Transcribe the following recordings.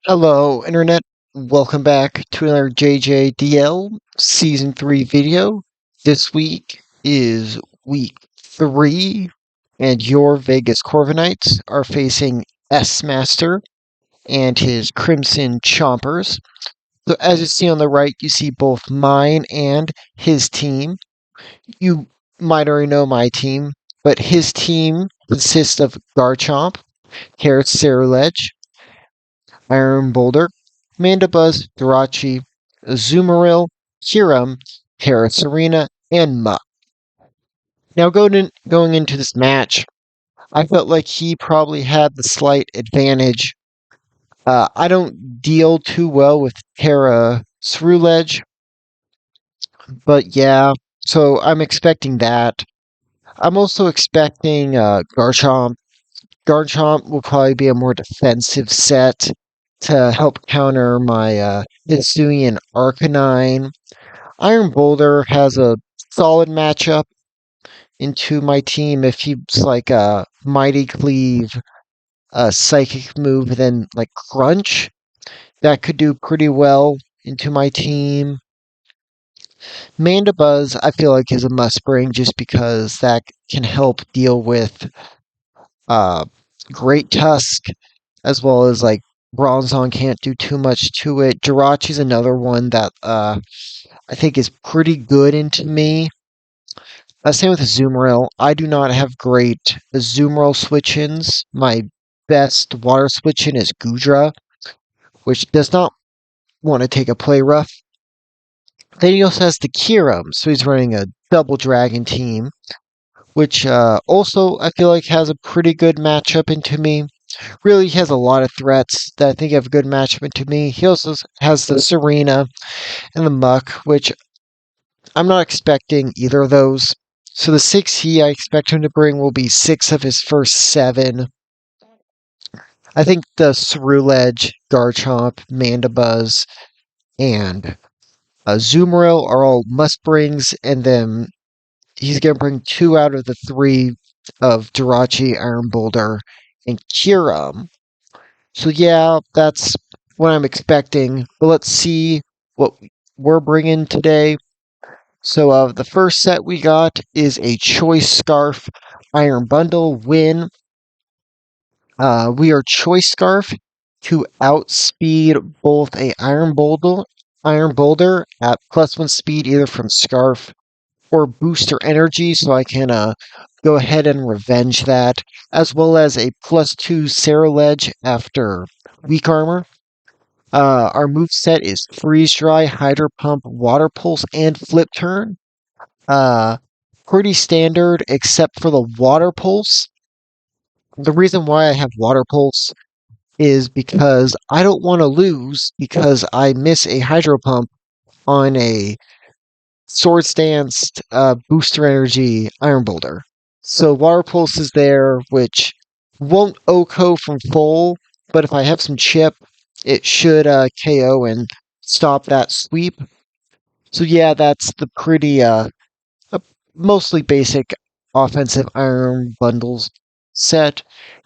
Hello, Internet. Welcome back to another JJDL Season 3 video. This week is week 3, and your Vegas Corviknights are facing Smaster and his Crimson Chompers. So, as you see on the right, you see both mine and his team. You might already know my team, but his team consists of Garchomp, Carrot Cerulege, Iron Boulder, Mandibuzz, Jirachi, Azumarill, Hiram, Terracirina, and Muck. Now, going into this match, I felt like he probably had the slight advantage. I don't deal too well with Terra Cerulege, but yeah, so I'm expecting that. I'm also expecting Garchomp. Garchomp will probably be a more defensive set to help counter my Hisuian Arcanine. Iron Boulder has a solid matchup into my team if he's like a Mighty Cleave, a Psychic move, then like Crunch. That could do pretty well into my team. Mandibuzz, I feel like, is a must bring just because that can help deal with uh, Great Tusk as well as like Bronzong can't do too much to it. Jirachi's another one that I think is pretty good into me. Same with Azumarill. I do not have great Azumarill switch-ins. My best water switch-in is Gudra, which does not want to take a play rough. Then he also has the Kyurem, so he's running a double dragon team, which also I feel like has a pretty good matchup into me. Really has a lot of threats that I think have a good matchup into me. He also has the Serena and the Muck, which I'm not expecting either of those. So the 6 I expect him to bring will be 6 of his first 7. I think the Cerulege, Garchomp, Mandibuzz, and Azumarill are all must-brings, and then he's going to bring 2 out of the 3 of Jirachi, Iron Boulder, and Kyurem. So yeah, that's what I'm expecting. But let's see what we're bringing today. So the first set we got is a Choice Scarf Iron Bundle win. We are Choice Scarf to outspeed both a Iron Boulder at +1 speed either from Scarf or Booster Energy, so I can go ahead and revenge that, as well as a +2 Cerulege after Weak Armor. Our move set is Freeze Dry, Hydro Pump, Water Pulse, and Flip Turn. Uh, Pretty standard, except for the Water Pulse. The reason why I have Water Pulse is because I don't want to lose because I miss a Hydro Pump on a Swords Dance Booster Energy Iron Boulder. So Water Pulse is there, which won't OHKO from full, but if I have some chip, it should KO and stop that sweep. So yeah, that's the pretty mostly basic offensive Iron Bundles set.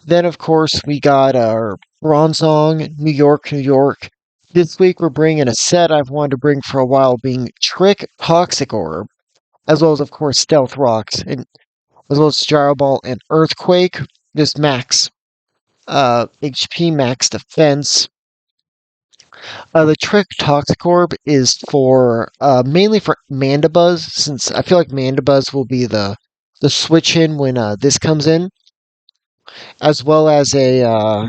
Then of course we got our Bronzong, New York, New York. This week we're bringing a set I've wanted to bring for a while, being Trick Toxic Orb, as well as of course Stealth Rocks, and as well as Gyro Ball and Earthquake. This max HP, max defense. The Trick Toxic Orb is for mainly for Mandibuzz, since I feel like Mandibuzz will be the switch in when this comes in, as well as a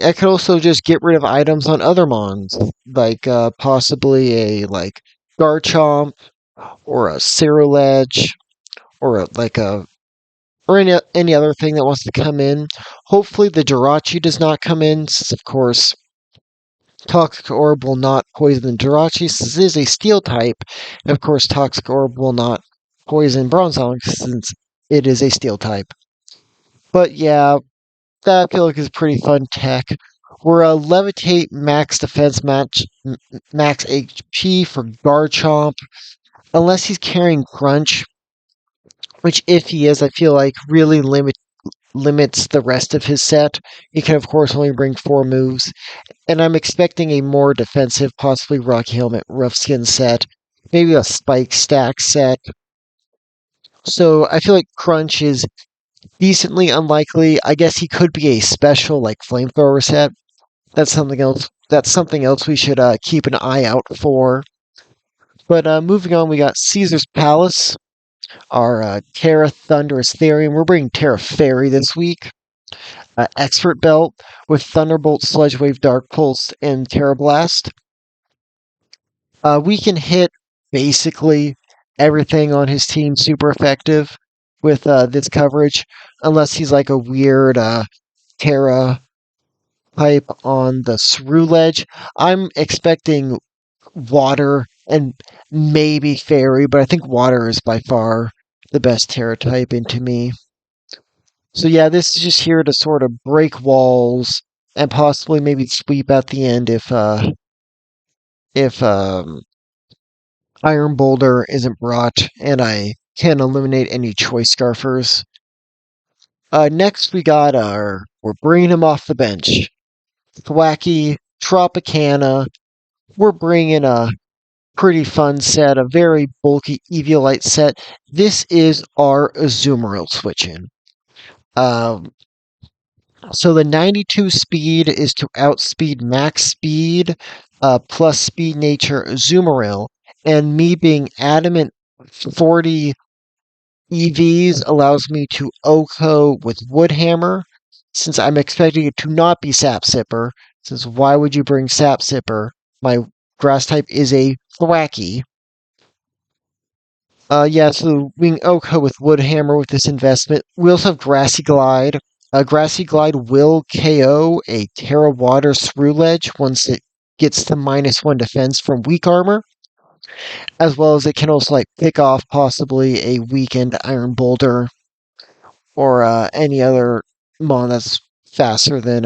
I could also just get rid of items on other mons, like possibly a like Garchomp or a Cerulege or like a or any other thing that wants to come in. Hopefully the Jirachi does not come in, since of course Toxic Orb will not poison Jirachi since it is a Steel type, and of course Toxic Orb will not poison Bronzong since it is a Steel type. But yeah, that I feel like is pretty fun tech. We're a Levitate max defense max HP for Garchomp, unless he's carrying Crunch, which if he is, I feel like really limits the rest of his set. He can, of course, only bring 4 moves. And I'm expecting a more defensive, possibly Rocky Helmet, Rough Skin set, maybe a Spike Stack set. So I feel like Crunch is decently unlikely. I guess he could be a special, like Flamethrower set. That's something else. That's something else we should keep an eye out for. But moving on, we got Caesar's Palace, our Terra Thunderous Therian. We're bringing Terra Fairy this week. Expert Belt with Thunderbolt, Sludge Wave, Dark Pulse, and Terra Blast. We can hit basically everything on his team super effective with this coverage, unless he's like a weird Terra type on the Shrew Ledge. I'm expecting Water and maybe Fairy, but I think Water is by far the best Terra type into me. So yeah, this is just here to sort of break walls and possibly maybe sweep at the end if Iron Boulder isn't brought and I can eliminate any choice scarfers. Next we got we're bringing him off the bench. Thwackey, Tropicana. We're bringing a pretty fun set, a very bulky Eviolite set. This is our Azumarill switch-in. Um, so the 92 speed is to outspeed max speed plus speed nature Azumarill, and me being adamant 40 EVs allows me to OHKO with Woodhammer, since I'm expecting it to not be Sap Sipper, since why would you bring Sap Sipper? My grass type is a Thwackey. Yeah, so we can OHKO with Woodhammer with this investment. We also have Grassy Glide. Grassy Glide will KO a Terra Water Shrew Ledge once it gets the -1 defense from weak armor, as well as it can also like pick off possibly a weakened Iron Boulder or any other mon that's faster than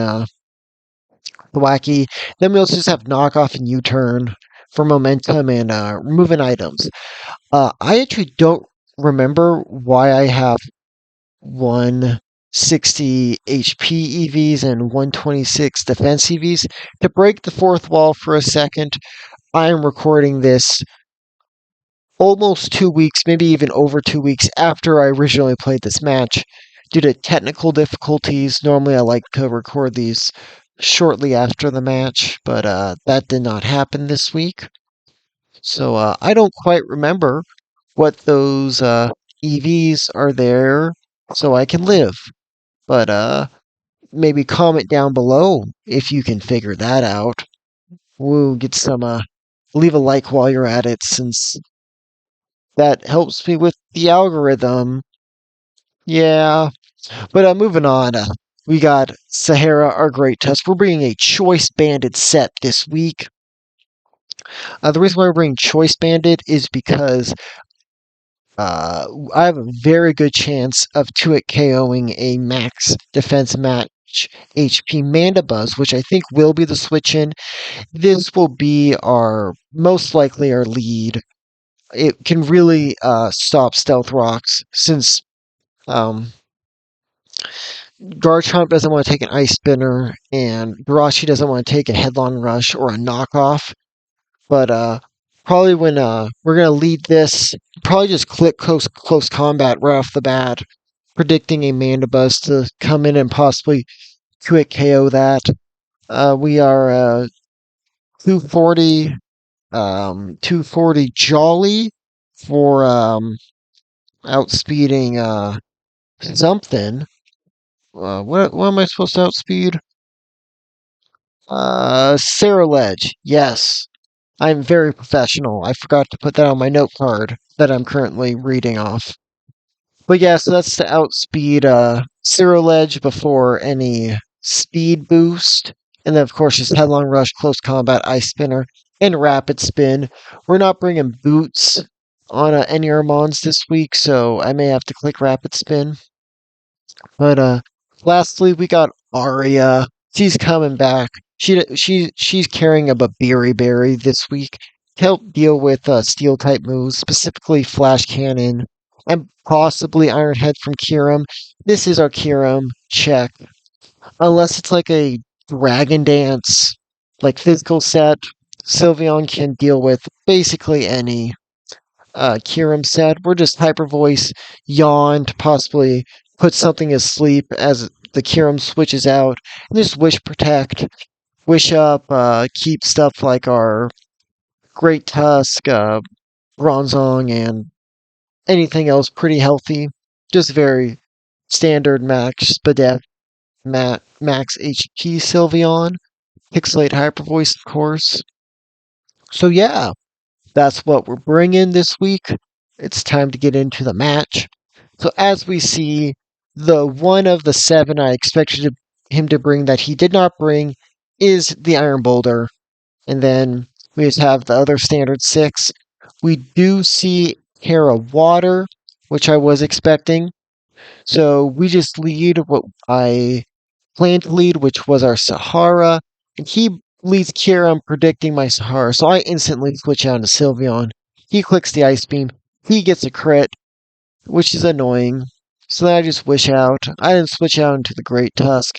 Thwackey. Then we also just have Knockoff and U-Turn for momentum and removing items. I actually don't remember why I have 160 HP EVs and 126 defense EVs. To break the fourth wall for a second, I am recording this almost 2 weeks, maybe even over 2 weeks after I originally played this match. Due to technical difficulties, normally I like to record these shortly after the match, but that did not happen this week. So I don't quite remember what those EVs are there so I can live. But maybe comment down below if you can figure that out. We'll get some leave a like while you're at it, since that helps me with the algorithm. Yeah. But moving on, we got Sahara, our great tusk. We're bringing a choice banded set this week. The reason why we're bringing choice banded is because I have a very good chance of 2-hit KOing a max defense match HP Mandibuzz, which I think will be the switch in. This will be our most likely our lead. It can really stop Stealth Rocks, since Garchomp doesn't want to take an Ice Spinner and Jirachi doesn't want to take a Headlong Rush or a knockoff. But probably when we're gonna lead this, probably just click close combat right off the bat, predicting a Mandibuzz to come in and possibly quick KO that. We are 240 240 Jolly for outspeeding something. What am I supposed to outspeed? Sarah Ledge. Yes. I'm very professional. I forgot to put that on my note card that I'm currently reading off. But yeah, so that's to outspeed Zero Ledge before any speed boost. And then, of course, just Headlong Rush, Close Combat, Ice Spinner, and Rapid Spin. We're not bringing Boots on any Armons this week, so I may have to click Rapid Spin. But lastly, we got Aria. She's coming back. She's carrying a Babiri Berry this week to help deal with Steel type moves, specifically Flash Cannon and possibly Iron Head from Kyurem. This is our Kyurem check. Unless it's like a Dragon Dance, like physical set, Sylveon can deal with basically any Kyurem set. We're just Hyper Voice, Yawn to possibly put something asleep as the Kyurem switches out. And just Wish Protect, Wish Up, keep stuff like our Great Tusk, Bronzong, and anything else pretty healthy. Just very standard max Spadef, max HP Sylveon. Pixelate Hyper Voice, of course. So yeah, that's what we're bringing this week. It's time to get into the match. So as we see, the one of the 7 I expected him to bring that he did not bring is the Iron Boulder. And then we just have the other standard 6. We do see Terra Water, which I was expecting. So we just lead what I planned to lead, which was our Sahara. And he leads Kira, predicting my Sahara. So I instantly switch out to Sylveon. He clicks the Ice Beam. He gets a crit, which is annoying. So then I just wish out. I didn't switch out into the Great Tusk.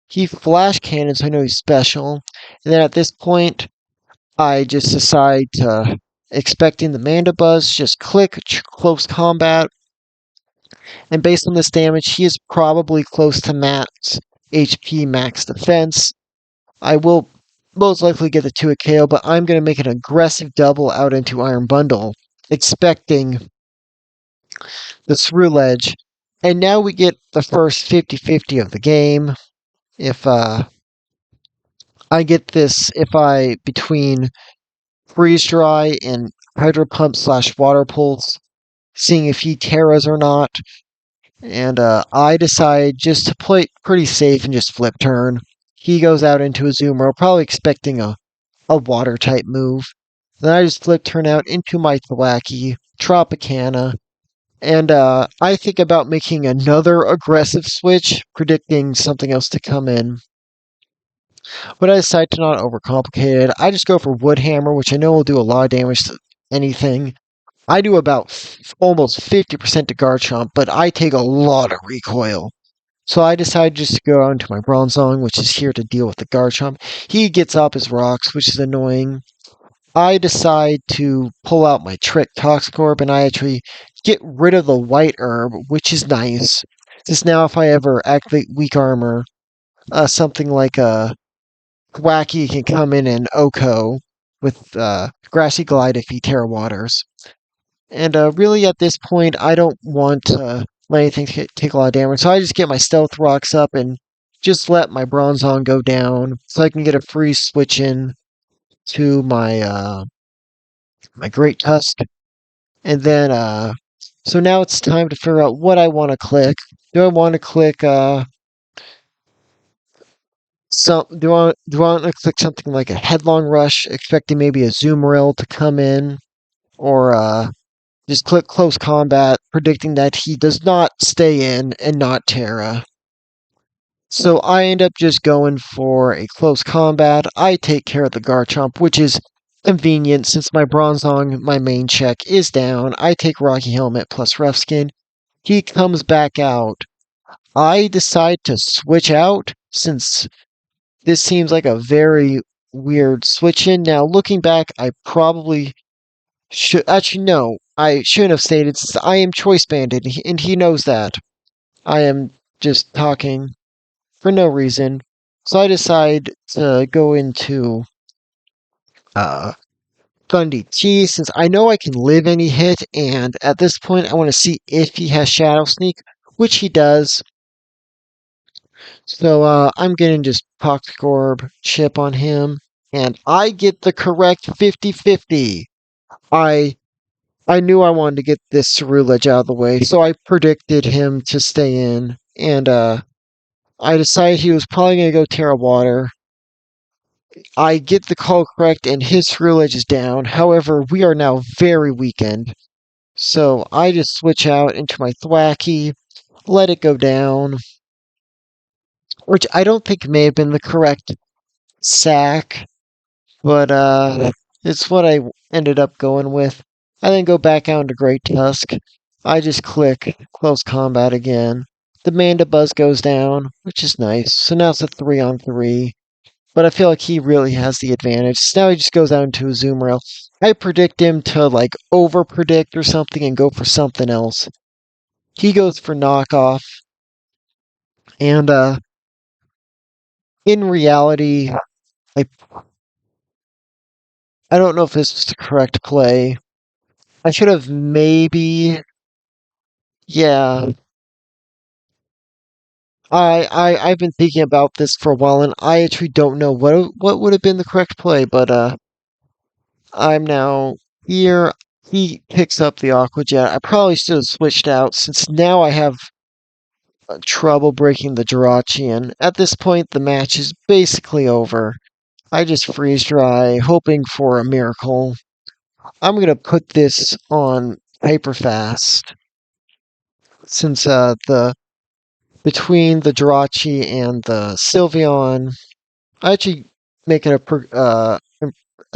He flash cannon, so I know he's special. And then at this point, I just decide to, expecting the Mandibuzz, just click close combat. And based on this damage, he is probably close to max HP, max defense. I will most likely get the 2 KO, but I'm going to make an aggressive double out into Iron Bundle, expecting the Ceruledge. And now we get the first 50-50 of the game. If I get this, if I, between Freeze Dry and Hydro Pump / Water Pulse, seeing if he Terras or not. And I decide just to play it pretty safe and just flip turn. He goes out into a Zoomer, probably expecting a water type move. Then I just flip turn out into my Thwackey, Tropicana, and I think about making another aggressive switch, predicting something else to come in. But I decide to not overcomplicate it. I just go for Wood Hammer, which I know will do a lot of damage to anything. I do about almost 50% to Garchomp, but I take a lot of recoil. So I decide just to go out into my Bronzong, which is here to deal with the Garchomp. He gets up his rocks, which is annoying. I decide to pull out my Trick Toxicorp, and I actually get rid of the White Herb, which is nice. Just now, if I ever activate Weak Armor, something like a Thwackey can come in and Oko with Grassy Glide if he Terra Waters. And really, at this point, I don't want to let anything take a lot of damage. So I just get my Stealth Rocks up and just let my Bronzong go down so I can get a free switch in to my my Great Tusk. And then, so now it's time to figure out what I want to click. Do I want to click, do I want to click something like a Headlong Rush, expecting maybe a Zoomeril to come in? Or, just click Close Combat, predicting that he does not stay in and not Terra. So I end up just going for a Close Combat. I take care of the Garchomp, which is convenient since my Bronzong, my main check, is down. I take Rocky Helmet plus Rough Skin. He comes back out. I decide to switch out since this seems like a very weird switch in. Now, looking back, I probably should. Actually, no. I shouldn't have stated. I am choice banded, and he knows that. I am just talking for no reason. So I decide to go into Gundy T, since I know I can live any hit, and at this point I want to see if he has Shadow Sneak, which he does. So I'm getting just Toxic Orb chip on him, and I get the correct 50-50. I knew I wanted to get this Ceruledge out of the way, so I predicted him to stay in, and I decided he was probably going to go Terra Water. I get the call correct, and his Ceruledge is down. However, we are now very weakened, so I just switch out into my Thwackey, let it go down, which I don't think may have been the correct sack, but it's what I ended up going with. I then go back out into Great Tusk. I just click close combat again. The Mandibuzz goes down, which is nice. So now it's a 3-on-3. But I feel like he really has the advantage. So now he just goes out into a zoom rail. I predict him to like over predict or something and go for something else. He goes for knockoff. And in reality, I I don't know if this was the correct play. I should have maybe, yeah. I've been thinking about this for a while, and I actually don't know what would have been the correct play. But I'm now here. He picks up the Aqua Jet. I probably should have switched out since now I have trouble breaking the Jirachi, and at this point the match is basically over. I just freeze dry, hoping for a miracle. I'm gonna put this on hyper fast since the between the Jirachi and the Sylveon, I actually make it a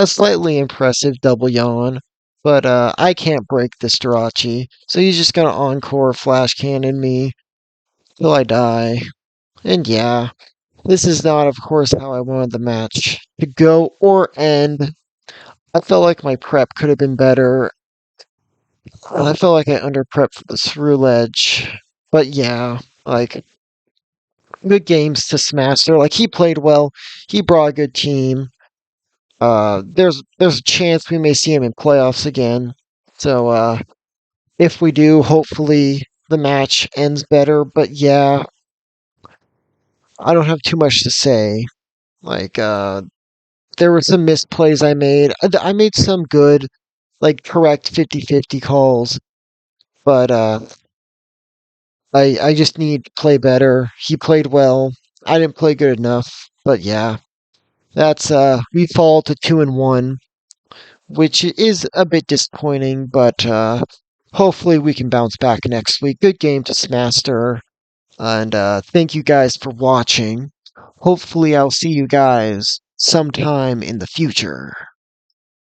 slightly impressive double yawn. But I can't break this Jirachi, so he's just gonna encore flash cannon me till I die. And yeah, this is not, of course, how I wanted the match to go or end. I felt like my prep could have been better. I felt like I under prepped for the Through Ledge. But yeah, like good games to Smaster. Like he played well. He brought a good team. There's a chance we may see him in playoffs again. So if we do, hopefully the match ends better. But yeah, I don't have too much to say. Like there were some misplays I made. I made some good, like correct 50-50 calls, but I just need to play better. He played well. I didn't play good enough. But yeah, that's we fall to 2-1, which is a bit disappointing, but hopefully we can bounce back next week. Good game to Smaster, and thank you guys for watching. Hopefully I'll see you guys sometime in the future.